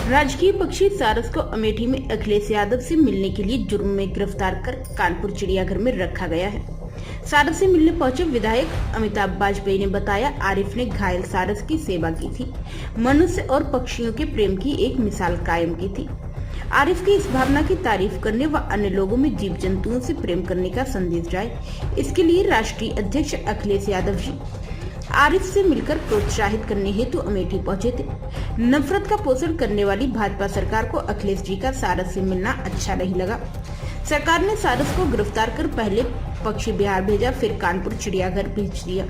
राजकीय पक्षी सारस को अमेठी में अखिलेश यादव से मिलने के लिए जुर्म में गिरफ्तार कर कानपुर चिड़ियाघर में रखा गया है। सारस से मिलने पहुंचे विधायक अमिताभ वाजपेयी ने बताया, आरिफ ने घायल सारस की सेवा की थी, मनुष्य और पक्षियों के प्रेम की एक मिसाल कायम की थी। आरिफ की इस भावना की तारीफ करने व अन्य लोगों में जीव जंतुओं से प्रेम करने का संदेश जाए, इसके लिए राष्ट्रीय अध्यक्ष अखिलेश यादव जी आरिफ से मिलकर प्रोत्साहित करने हेतु अमेठी पहुंचे थे। नफरत का पोषण करने वाली भाजपा सरकार को अखिलेश जी का सारस से मिलना अच्छा नहीं लगा। सरकार ने सारस को गिरफ्तार कर पहले पक्षी बिहार भेजा, फिर कानपुर चिड़ियाघर भेज दिया।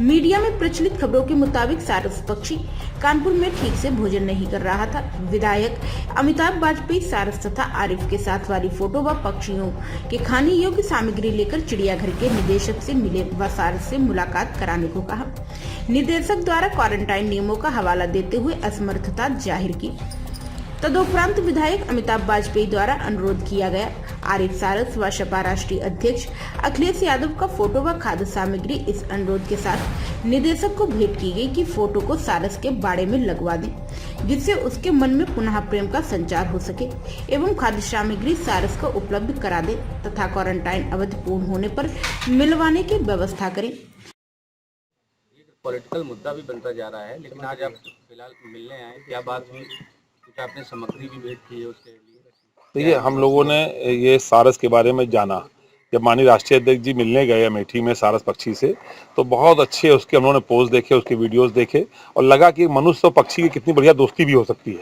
मीडिया में प्रचलित खबरों के मुताबिक सारस पक्षी कानपुर में ठीक से भोजन नहीं कर रहा था। विधायक अमिताभ वाजपेयी सारस तथा आरिफ के साथ वाली फोटो व पक्षियों के खाने योग्य सामग्री लेकर चिड़ियाघर के निदेशक से मिले व सारस से मुलाकात कराने को कहा। निदेशक द्वारा क्वारंटाइन नियमों का हवाला देते हुए असमर्थता जाहिर की। तदुपरांत विधायक अमिताभ वाजपेयी द्वारा अनुरोध किया गया। आरिफ सारस व सपा राष्ट्रीय अध्यक्ष अखिलेश यादव का फोटो व खाद्य सामग्री इस अनुरोध के साथ निदेशक को भेंट की गई कि फोटो को सारस के बाड़े में लगवा दें, जिससे उसके मन में पुनः प्रेम का संचार हो सके एवं खाद्य सामग्री सारस को उपलब्ध करा दे तथा क्वारंटाइन अवधि पूर्ण होने पर मिलवाने की व्यवस्था करें। पॉलिटिकल मुद्दा भी बनता जा रहा है, लेकिन आज आप फिलहाल मिलने आए, क्या बात हुई? कुछ आपने सामग्री भी भेंट की है उसके लिए? देखिए, हम लोगों ने ये सारस के बारे में जाना जब माननीय राष्ट्रीय अध्यक्ष जी मिलने गए अमेठी में सारस पक्षी से, तो बहुत अच्छे उसके हम लोगों ने पोज देखे, उसके वीडियोस देखे और लगा कि मनुष्य और पक्षी की कितनी बढ़िया दोस्ती भी हो सकती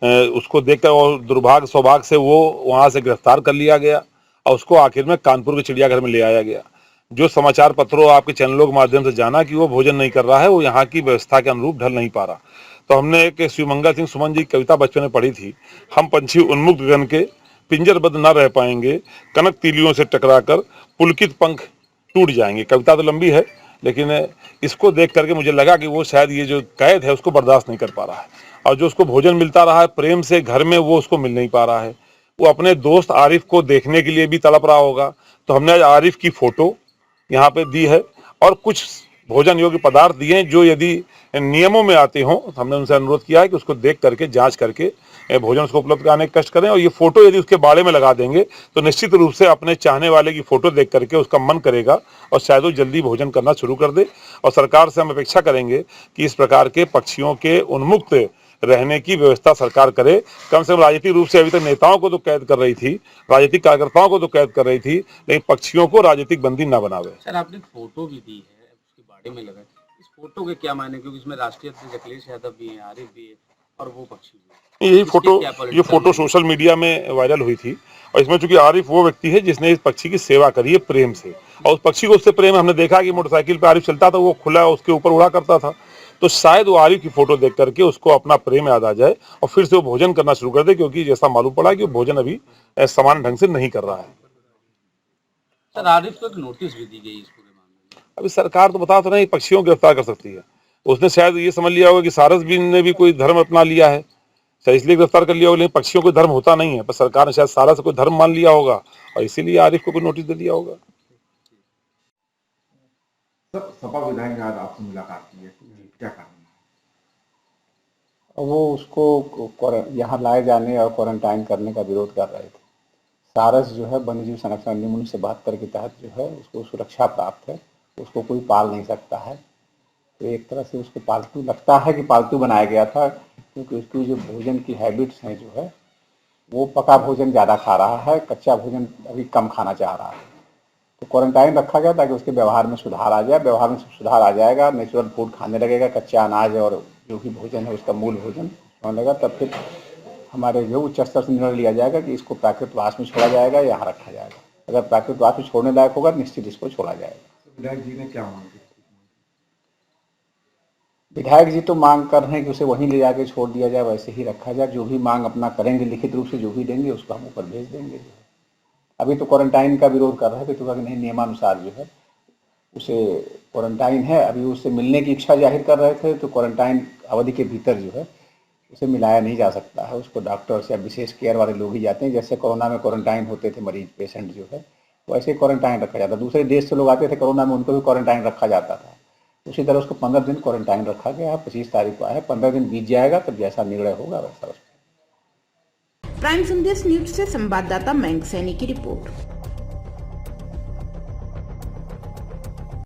है। उसको देखकर और दुर्भाग्य सौभाग्य से वो वहाँ से गिरफ्तार कर लिया गया और उसको आखिर में कानपुर के चिड़ियाघर में ले आया गया। जो समाचार पत्रों आपके चैनलों के माध्यम से जाना कि वो भोजन नहीं कर रहा है, वो यहाँ की व्यवस्था के अनुरूप ढल नहीं पा रहा। तो हमने एक शिवमंगल सिंह सुमन जी की कविता बचपन में पढ़ी थी, हम पंछी उन्मुक्त गगन के पिंजरबद्ध न रह पाएंगे, कनक तीलियों से टकराकर पुलकित पंख टूट जाएंगे। कविता तो लंबी है, लेकिन इसको देख करके मुझे लगा कि वो शायद ये जो कैद है उसको बर्दाश्त नहीं कर पा रहा है और जो उसको भोजन मिलता रहा है प्रेम से घर में, वो उसको मिल नहीं पा रहा है। वो अपने दोस्त आरिफ को देखने के लिए भी तड़प रहा होगा। तो हमने आज आरिफ की फोटो यहाँ पे दी है और कुछ भोजन योग्य पदार्थ दिए हैं जो यदि नियमों में आते हों तो हमने उनसे अनुरोध किया है कि उसको देख करके जांच करके भोजन उसको उपलब्ध कराने का कष्ट करें। और ये फोटो यदि उसके बाड़े में लगा देंगे तो निश्चित रूप से अपने चाहने वाले की फोटो देख करके उसका मन करेगा और शायद वो जल्दी भोजन करना शुरू कर दे। और सरकार से हम अपेक्षा करेंगे कि इस प्रकार के पक्षियों के उन्मुक्त रहने की व्यवस्था सरकार करे। कम से कम राजनीतिक रूप से अभी तक नेताओं को तो कैद कर रही थी, राजनीतिक कार्यकर्ताओं को तो कैद कर रही थी, लेकिन पक्षियों को राजनीतिक बंदी न बनावे। सर, आपने फोटो भी दी है, उसके बाड़े में लगा, इस फोटो के क्या मायने? क्योंकि इसमें राष्ट्रीय अध्यक्ष अखिलेश यादव भी है, आरिफ भी है और वो पक्षी भी है। ये फोटो सोशल मीडिया में वायरल हुई थी और इसमें चूंकि आरिफ वो व्यक्ति है जिसने इस पक्षी की सेवा करी है प्रेम से, और उस पक्षी को उससे प्रेम हमने देखा कि मोटरसाइकिल पे आरिफ चलता था, वो खुला उसके ऊपर उड़ा करता था। तो शायद वो आरिफ की फोटो देख करके उसको अपना प्रेम याद आ जाए और फिर से वो भोजन करना शुरू कर दे, क्योंकि जैसा मालूम पड़ा कि वो भोजन अभी समान ढंग से नहीं कर रहा है। सर, आरिफ को एक नोटिस भी दी गई इस पूरे मामले में। अभी सरकार तो बता तो नहीं पक्षियों को गिरफ्तार कर सकती है। उसने शायद ये समझ लिया होगा कि सारस भी ने भी कोई धर्म अपना लिया है, शायद इसलिए गिरफ्तार कर लिया होगा। लेकिन पक्षियों को धर्म होता नहीं है, पर सरकार ने शायद सारस को धर्म मान लिया होगा और इसीलिए आरिफ को कोई नोटिस दे दिया होगा। सपा विधायक ने आज आपसे मुलाकात की है, क्या कारण है? वो उसको यहाँ लाए जाने और क्वारंटाइन करने का विरोध कर रहे थे। सारस जो है वन्य जीव संरक्षण अधिनियम 1972 के तहत जो है उसको सुरक्षा प्राप्त है, उसको कोई पाल नहीं सकता है। तो एक तरह से उसको पालतू लगता है कि पालतू बनाया गया था, क्योंकि उसकी जो भोजन की हैबिट्स हैं जो है वो पका भोजन ज़्यादा खा रहा है, कच्चा भोजन अभी कम खाना चाह रहा है। तो क्वारंटाइन रखा गया ताकि उसके व्यवहार में सुधार आ जाए। व्यवहार में सुधार आ जाएगा, नेचुरल फूड खाने लगेगा, कच्चा अनाज और जो भी भोजन है उसका मूल भोजन होने लगा, तब फिर हमारे जो उच्च स्तर से निर्णय लिया जाएगा कि इसको प्राकृतवास में छोड़ा जाएगा, यहाँ रखा जाएगा। अगर प्राकृतवास में छोड़ने लायक होगा निश्चित इसको छोड़ा जाएगा। विधायक जी ने क्या मांग की? विधायक जी तो मांग कर रहे हैं कि उसे वहीं ले जाके छोड़ दिया जाए, वैसे ही रखा जाए। जो भी मांग अपना करेंगे लिखित रूप से, जो भी देंगे उसको हम ऊपर भेज देंगे। अभी तो क्वारंटाइन का विरोध कर रहे थे, तो नहीं, नियमानुसार जो है उसे क्वारंटाइन है, अभी उससे मिलने की इच्छा जाहिर कर रहे थे, तो क्वारंटाइन अवधि के भीतर जो है उसे मिलाया नहीं जा सकता है। उसको डॉक्टर्स या विशेष केयर वाले लोग ही जाते हैं। जैसे कोरोना में क्वारंटाइन होते थे मरीज, पेशेंट जो है वैसे क्वारंटाइन रखा जाता। दूसरे देश से लोग आते थे कोरोना में, उनको भी क्वारंटाइन रखा जाता था। उसी तरह उसको 15 दिन क्वारंटाइन रखा गया है। 25 तारीख को आया है, 15 दिन बीत जाएगा, तब जैसा निर्णय होगा वैसा प्राइम संदेश न्यूज से संवाददाता मयंक सैनी की रिपोर्ट।